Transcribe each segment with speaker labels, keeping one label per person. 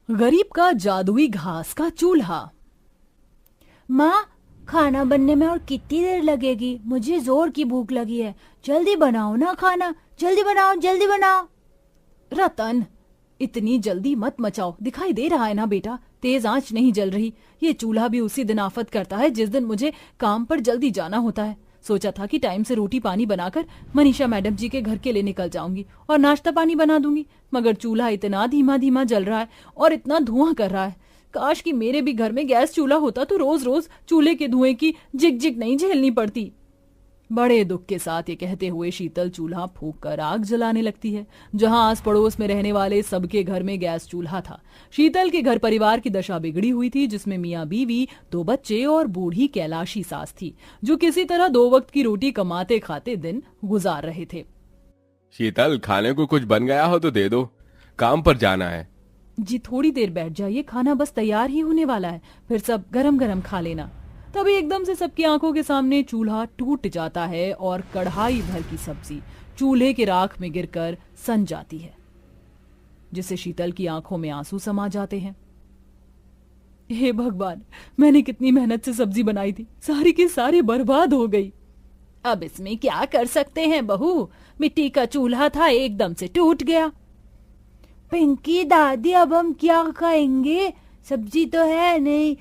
Speaker 1: गरीब का जादुई घास का चूल्हा।
Speaker 2: माँ, खाना बनने में और कितनी देर लगेगी? मुझे जोर की भूख लगी है। जल्दी बनाओ ना खाना, जल्दी बनाओ जल्दी बनाओ।
Speaker 1: रतन, इतनी जल्दी मत मचाओ। दिखाई दे रहा है ना बेटा, तेज आंच नहीं जल रही। ये चूल्हा भी उसी दिन आफत करता है जिस दिन मुझे काम पर जल्दी जाना होता है। सोचा था कि टाइम से रोटी पानी बनाकर मनीषा मैडम जी के घर के लिए निकल जाऊंगी और नाश्ता पानी बना दूंगी, मगर चूल्हा इतना धीमा धीमा जल रहा है और इतना धुआं कर रहा है। काश कि मेरे भी घर में गैस चूल्हा होता तो रोज रोज चूल्हे के धुएं की जिग जिग नहीं झेलनी पड़ती। बड़े दुख के साथ ये कहते हुए शीतल चूल्हा फूंक कर आग जलाने लगती है। जहां आस पड़ोस में रहने वाले सबके घर में गैस चूल्हा था, शीतल के घर परिवार की दशा बिगड़ी हुई थी, जिसमें मियाँ बीवी, 2 बच्चे और बूढ़ी कैलाशी सास थी, जो किसी तरह 2 वक्त की रोटी कमाते खाते दिन गुजार रहे थे।
Speaker 3: शीतल, खाने को कुछ बन गया हो तो दे दो, काम पर जाना है।
Speaker 1: जी थोड़ी देर बैठ जाइए, खाना बस तैयार ही होने वाला है, फिर सब गरम गरम खा लेना। तभी एकदम से सबकी आंखों के सामने चूल्हा टूट जाता है और कढ़ाई भर की सब्जी चूल्हे के राख में गिरकर सन जाती है, जिससे शीतल की आंखों में आंसू समा जाते हैं। हे भगवान, मैंने कितनी मेहनत से सब्जी बनाई थी, सारी की सारी बर्बाद हो गई। अब इसमें क्या कर सकते हैं बहू, मिट्टी का चूल्हा था, एकदम से टूट गया।
Speaker 2: पिंकी दादी, अब हम क्या खाएंगे? सब्जी तो है नहीं।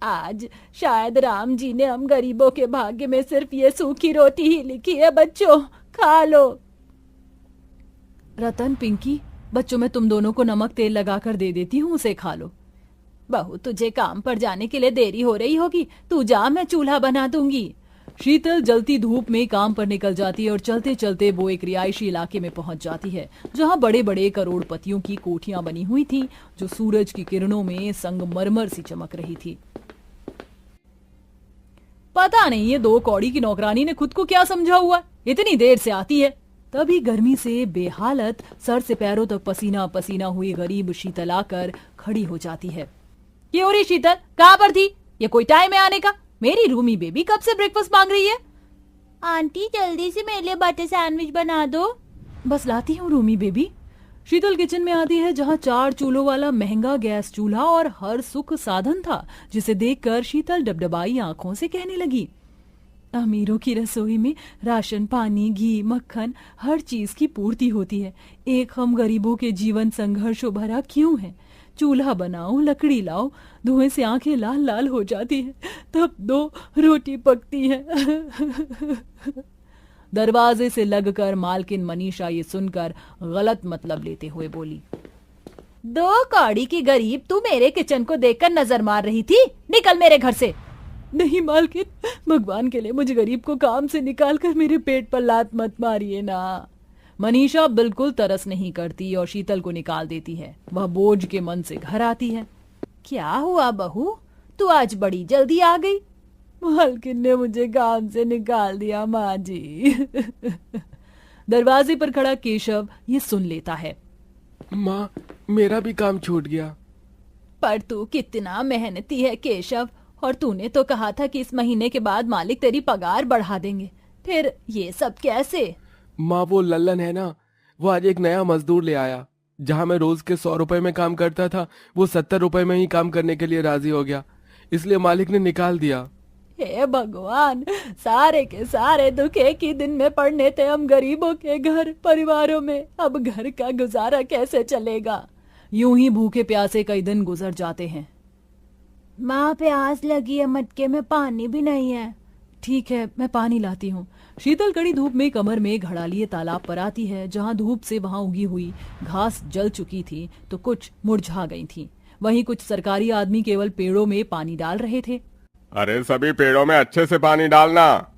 Speaker 1: आज शायद राम जी ने हम गरीबों के भाग्य में सिर्फ ये सूखी रोटी ही लिखी है। बच्चों, खा लो। रतन, पिंकी, बच्चों, मैं तुम दोनों को नमक तेल लगाकर दे देती हूँ, उसे खा लो। बहू, तुझे काम पर जाने के लिए देरी हो रही होगी, तू जा, मैं चूल्हा बना दूंगी। शीतल जलती धूप में काम पर निकल जाती है और चलते चलते वो एक रिहायशी इलाके में पहुंच जाती है, जहां बड़े बड़े करोड़पतियों की कोठियां बनी हुई थी, जो सूरज की किरणों में संगमरमर सी चमक रही थी। पता नहीं ये 2 कौड़ी की नौकरानी ने खुद को क्या समझा हुआ, इतनी देर से आती है। तभी गर्मी से बेहालत, सर से पैरों तक पसीना पसीना हुई गरीब शीतल आकर खड़ी हो जाती है। ये हो रही शीतल, कहाँ पर थी? ये कोई टाइम है आने का? मेरी रूमी बेबी कब से ब्रेकफास्ट मांग रही है।
Speaker 2: आंटी, जल्दी से मेरे लिए बटर सैंडविच बना दो।
Speaker 1: बस लाती हूँ रूमी बेबी। शीतल किचन में आती है, जहाँ 4 चूल्हों वाला महंगा गैस चूल्हा और हर सुख साधन था, जिसे देखकर शीतल डबडबाई आंखों से कहने लगी, अमीरों की रसोई में राशन, पानी, घी, मक्खन, हर चीज की पूर्ति होती है। एक हम गरीबों के जीवन संघर्षों भरा क्यों है? चूल्हा बनाओ, लकड़ी लाओ, धुएं से आंखें लाल लाल हो जाती है, तब 2 रोटी पकती है। दरवाजे से लगकर मालकिन मनीषा ये सुनकर गलत मतलब लेते हुए बोली, 2 कौड़ी की गरीब, तू मेरे किचन को देखकर नजर मार रही थी? निकल मेरे घर से। नहीं मालकिन, भगवान के लिए मुझे गरीब को काम से निकालकर मेरे पेट पर लात मत मारिए ना। मनीषा बिल्कुल तरस नहीं करती और शीतल को निकाल देती है। वह बोझ के मन से घर आती है। क्या हुआ बहू, तू आज बड़ी जल्दी आ गई? मालकिन ने मुझे काम से निकाल दिया माँ जी। दरवाजे पर खड़ा केशव ये सुन लेता है।
Speaker 3: माँ, मेरा भी काम छूट गया।
Speaker 1: पर तू कितना मेहनती है केशव, और तूने तो कहा था कि इस महीने के बाद मालिक तेरी पगार बढ़ा देंगे, फिर ये सब कैसे?
Speaker 3: माँ, वो लल्लन है ना, वो आज एक नया मजदूर ले आया। जहाँ मैं रोज के 100 रुपए में काम करता था, वो 70 रुपए में ही काम करने के लिए राजी हो गया, इसलिए मालिक ने निकाल दिया।
Speaker 1: हे भगवान, सारे के सारे दुख एक ही दिन में पड़ने थे हम गरीबों के घर परिवारों में। अब घर का गुजारा कैसे चलेगा? यूं ही भूखे प्यासे कई दिन गुजर जाते हैं।
Speaker 2: माँ, प्यास लगी है, मटके में पानी भी नहीं है।
Speaker 1: ठीक है, मैं पानी लाती हूँ। शीतल कड़ी धूप में कमर में घड़ा लिए तालाब पर आती है, जहाँ धूप से वहां उगी हुई घास जल चुकी थी तो कुछ मुरझा गई थी। वहीं कुछ सरकारी आदमी केवल पेड़ों में पानी डाल रहे थे।
Speaker 3: अरे, सभी पेड़ों में अच्छे से पानी डालना।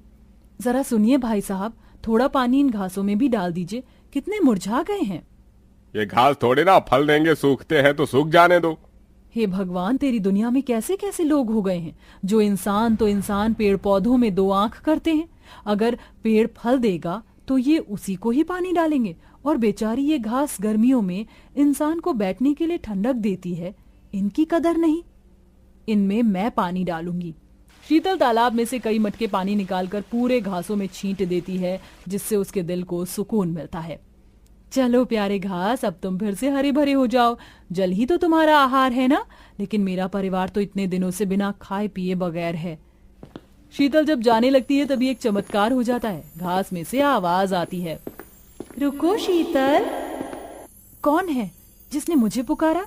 Speaker 1: जरा सुनिए भाई साहब, थोड़ा पानी इन घासों में भी डाल दीजिए, कितने मुरझा गए हैं।
Speaker 3: ये घास थोड़े ना फल देंगे, सूखते हैं तो सूख जाने दो।
Speaker 1: हे भगवान, तेरी दुनिया में कैसे कैसे लोग हो गए हैं। जो इंसान तो इंसान पेड़ पौधों में 2 आंख करते हैं। अगर पेड़ फल देगा तो ये उसी को ही पानी डालेंगे, और बेचारी ये घास गर्मियों में इंसान को बैठने के लिए ठंडक देती है, इनकी कदर नहीं। इनमें मैं पानी डालूंगी। शीतल तालाब में से कई मटके पानी निकालकर पूरे घासों में छींट देती है, जिससे उसके दिल को सुकून मिलता है। चलो प्यारे घास, अब तुम फिर से हरे भरे हो जाओ। जल ही तो तुम्हारा आहार है ना, लेकिन मेरा परिवार तो इतने दिनों से बिना खाए पिए बगैर है। शीतल जब जाने लगती है तभी एक चमत्कार हो जाता है। घास में से आवाज आती है,
Speaker 2: रुको शीतल,
Speaker 1: कौन है जिसने मुझे पुकारा?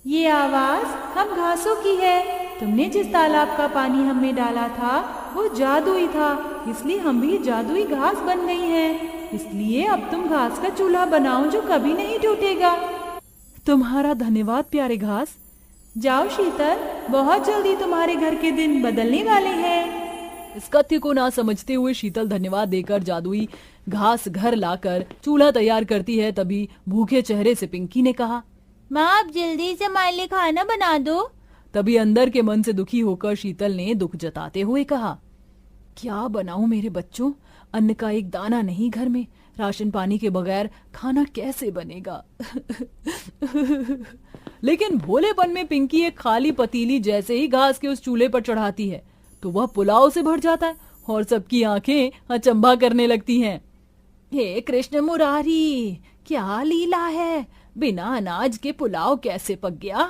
Speaker 2: ये आवाज हम घासों की है। तुमने जिस तालाब का पानी हमें डाला था वो जादुई था, इसलिए हम भी जादुई घास बन गई हैं। इसलिए अब तुम घास का चूल्हा बनाओ जो कभी नहीं टूटेगा।
Speaker 1: तुम्हारा धन्यवाद प्यारे घास।
Speaker 2: जाओ शीतल, बहुत जल्दी तुम्हारे घर के दिन बदलने वाले हैं।
Speaker 1: इस कथ्य को ना समझते हुए शीतल धन्यवाद देकर जादुई घास घर लाकर चूल्हा तैयार करती है। तभी भूखे चेहरे से पिंकी ने कहा,
Speaker 2: माँ आप जल्दी से हमारे लिए खाना बना दो।
Speaker 1: तभी अंदर के मन से दुखी होकर शीतल ने दुख जताते हुए कहा, क्या बनाऊं मेरे बच्चों, अन्न का एक दाना नहीं घर में, राशन पानी के बगैर खाना कैसे बनेगा। लेकिन भोलेपन में पिंकी एक खाली पतीली जैसे ही घास के उस चूल्हे पर चढ़ाती है तो वह पुलाव से भर जाता है और सबकी आंखें अचंभा करने लगती हैं।
Speaker 2: हे कृष्ण मुरारी, क्या लीला है, बिना अनाज के पुलाव कैसे पक गया।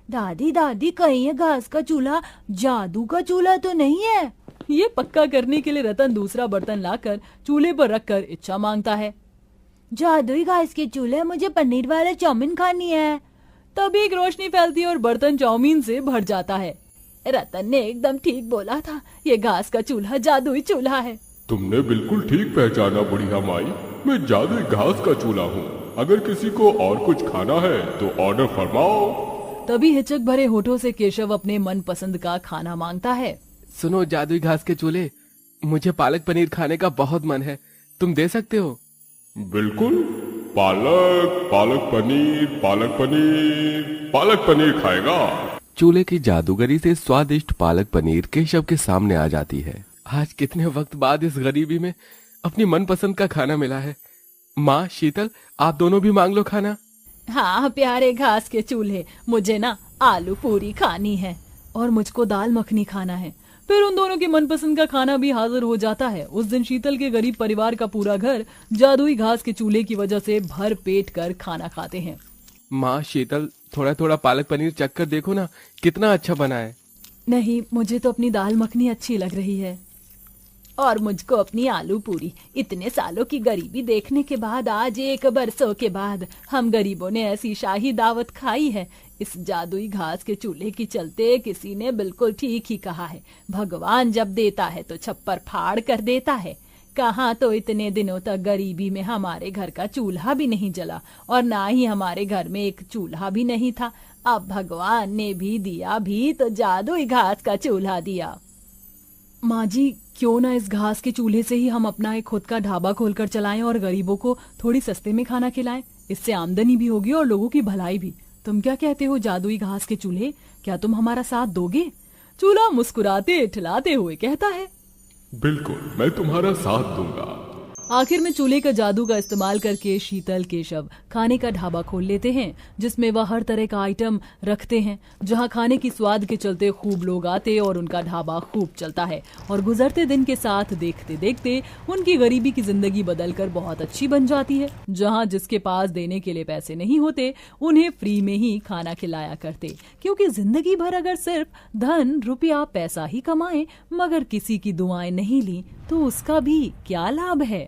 Speaker 2: दादी दादी, कहीं ये घास का चूल्हा जादू का चूल्हा तो नहीं है।
Speaker 1: ये पक्का करने के लिए रतन दूसरा बर्तन लाकर चूल्हे पर रखकर इच्छा मांगता है।
Speaker 2: जादुई घास के चूल्हे, मुझे पनीर वाला चाउमीन खानी है।
Speaker 1: तभी एक रोशनी फैलती है और बर्तन चाउमीन से भर जाता है।
Speaker 2: रतन ने एकदम ठीक बोला था, ये घास का चूल्हा जादुई चूल्हा है।
Speaker 4: तुमने बिल्कुल ठीक पहचाना बुढ़िया माई, मैं जादुई घास का चूल्हा हूँ। अगर किसी को और कुछ खाना है तो ऑर्डर फरमाओ।
Speaker 1: तभी हिचक भरे होठों से केशव अपने मन पसंद का खाना मांगता है।
Speaker 3: सुनो जादुई घास के चूल्हे, मुझे पालक पनीर खाने का बहुत मन है, तुम दे सकते हो?
Speaker 4: बिल्कुल, पालक पालक पनीर पालक पनीर पालक पनीर खाएगा।
Speaker 3: चूल्हे की जादूगरी से स्वादिष्ट पालक पनीर केशव के सामने आ जाती है। आज कितने वक्त बाद इस गरीबी में अपनी मनपसंद का खाना मिला है। माँ शीतल, आप दोनों भी मांग लो खाना।
Speaker 1: हाँ प्यारे घास के चूल्हे, मुझे ना आलू पूरी खानी है और मुझको दाल मखनी खाना है। फिर उन दोनों के मनपसंद का खाना भी हाजिर हो जाता है। उस दिन शीतल के गरीब परिवार का पूरा घर जादुई घास के चूल्हे की वजह से भर पेट कर खाना खाते हैं।
Speaker 3: माँ शीतल, थोड़ा थोड़ा पालक पनीर चख कर देखो ना, कितना अच्छा बना है।
Speaker 1: नहीं, मुझे तो अपनी दाल मखनी अच्छी लग रही है।
Speaker 2: और मुझको अपनी आलू पूरी। इतने सालों की गरीबी देखने के बाद आज 1 बरसों के बाद हम गरीबों ने ऐसी शाही दावत खाई है। इस जादुई घास के चूल्हे की चलते किसी ने बिल्कुल ठीक ही कहा है, भगवान जब देता है तो छप्पर फाड़ कर देता है। कहाँ तो इतने दिनों तक गरीबी में हमारे घर का चूल्हा भी नहीं जला और ना ही हमारे घर में एक चूल्हा भी नहीं था। अब भगवान ने भी दिया भी तो जादुई घास का चूल्हा दिया।
Speaker 1: माँ जी, क्यों ना इस घास के चूल्हे से ही हम अपना एक खुद का ढाबा खोलकर चलाएं और गरीबों को थोड़ी सस्ते में खाना खिलाएं। इससे आमदनी भी होगी और लोगों की भलाई भी। तुम क्या कहते हो जादुई घास के चूल्हे, क्या तुम हमारा साथ दोगे? चूल्हा मुस्कुराते ठिलाते हुए कहता है,
Speaker 4: बिल्कुल, मैं तुम्हारा साथ दूंगा।
Speaker 1: आखिर में चूल्हे का जादू का इस्तेमाल करके शीतल केशव खाने का ढाबा खोल लेते हैं, जिसमें वह हर तरह का आइटम रखते हैं, जहां खाने की स्वाद के चलते खूब लोग आते और उनका ढाबा खूब चलता है। और गुजरते दिन के साथ देखते देखते उनकी गरीबी की जिंदगी बदलकर बहुत अच्छी बन जाती है। जहां जिसके पास देने के लिए पैसे नहीं होते उन्हें फ्री में ही खाना खिलाया करते, क्योंकि जिंदगी भर अगर सिर्फ धन रुपया पैसा ही कमाए मगर किसी की दुआएं नहीं ली तो उसका भी क्या लाभ है।